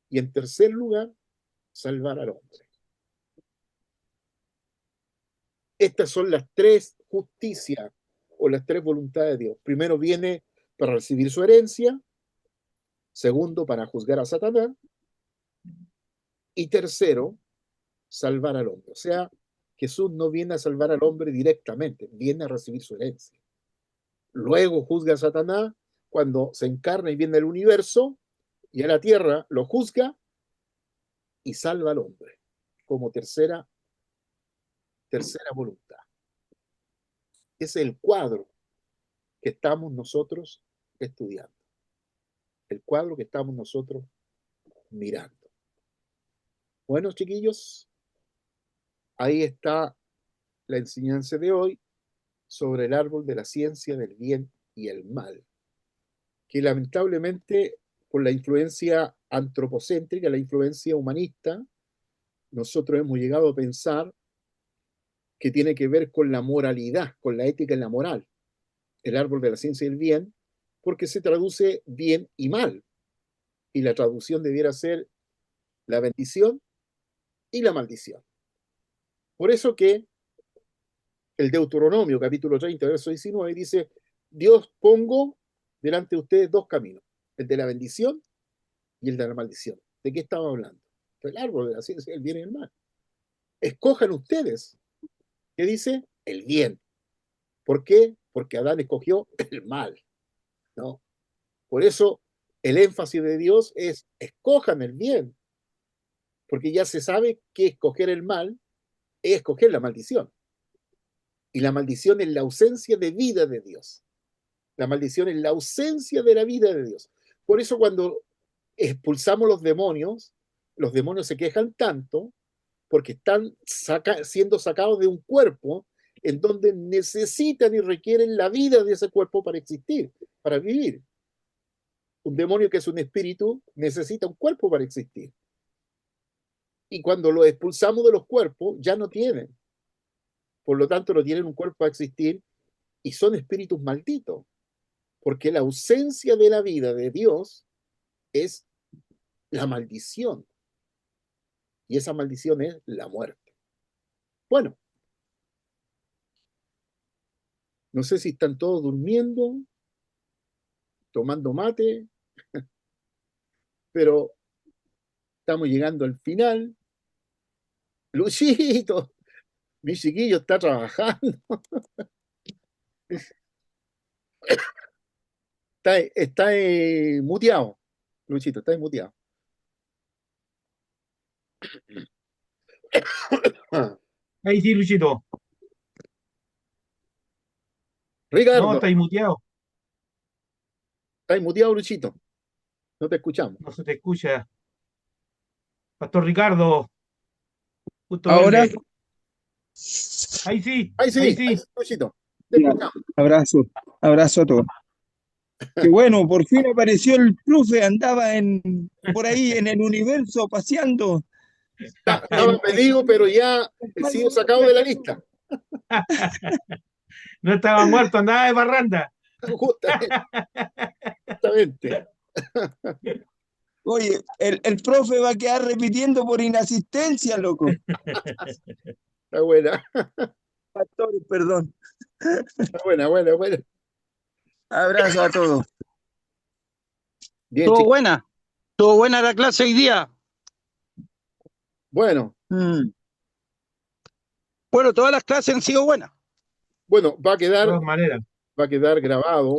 y en tercer lugar salvar al hombre. Estas son las tres justicias o las tres voluntades de Dios. Primero viene para recibir su herencia, segundo para juzgar a Satanás y tercero, salvar al hombre. O sea, Jesús no viene a salvar al hombre directamente, viene a recibir su herencia. Luego juzga a Satanás cuando se encarna y viene al universo y a la tierra lo juzga y salva al hombre como tercera voluntad. Ese es el cuadro que estamos nosotros estudiando, el cuadro que estamos nosotros mirando. Bueno, chiquillos, ahí está la enseñanza de hoy sobre el árbol de la ciencia del bien y el mal, que lamentablemente por la influencia antropocéntrica, la influencia humanista, nosotros hemos llegado a pensar que tiene que ver con la moralidad, con la ética y la moral, el árbol de la ciencia del bien, porque se traduce bien y mal, y la traducción debiera ser la bendición y la maldición. Por eso que el Deuteronomio, capítulo 30, verso 19, dice, Dios pongo delante de ustedes dos caminos, el de la bendición y el de la maldición. ¿De qué estaba hablando? El árbol de la ciencia del bien y el mal. Escojan ustedes. ¿Qué dice? El bien. ¿Por qué? Porque Adán escogió el mal, ¿no? Por eso el énfasis de Dios es escojan el bien, porque ya se sabe que escoger el mal es escoger la maldición. Y la maldición es la ausencia de vida de Dios. La maldición es la ausencia de la vida de Dios. Por eso cuando expulsamos los demonios se quejan tanto porque están siendo sacados de un cuerpo en donde necesitan y requieren la vida de ese cuerpo para existir, para vivir. Un demonio que es un espíritu necesita un cuerpo para existir. Y cuando lo expulsamos de los cuerpos, ya no tienen. Por lo tanto, no tienen un cuerpo para existir y son espíritus malditos. Porque la ausencia de la vida de Dios es la maldición. Y esa maldición es la muerte. Bueno, no sé si están todos durmiendo, tomando mate, pero estamos llegando al final. Luchito, mi chiquillo está trabajando. Está muteado. Luchito, está muteado. Ahí sí, Luchito. No, Ricardo, está ahí muteado. está muteado, Luchito. No te escuchamos. No se te escucha. Pastor Ricardo, justo Ahora, verde. Ahí sí, Ahí ahí sí, sí. Luchito. Te ya, escuchamos. abrazo, abrazo a todos. Qué bueno, por fin apareció el profe, andaba por ahí en el universo paseando. Estaba pedido, pero ya he sido sacado de la lista. No estaba muerto, andaba de barranda. Justamente. Justamente. Oye, el profe va a quedar repitiendo por inasistencia, loco. Está buena, Pastores, perdón. está buena, buena, buena. Abrazo a todos. Bien, Estuvo chicos. buena, estuvo buena la clase hoy día. Bueno, Bueno, todas las clases han sido buenas. bueno, De todas maneras. va a quedar grabado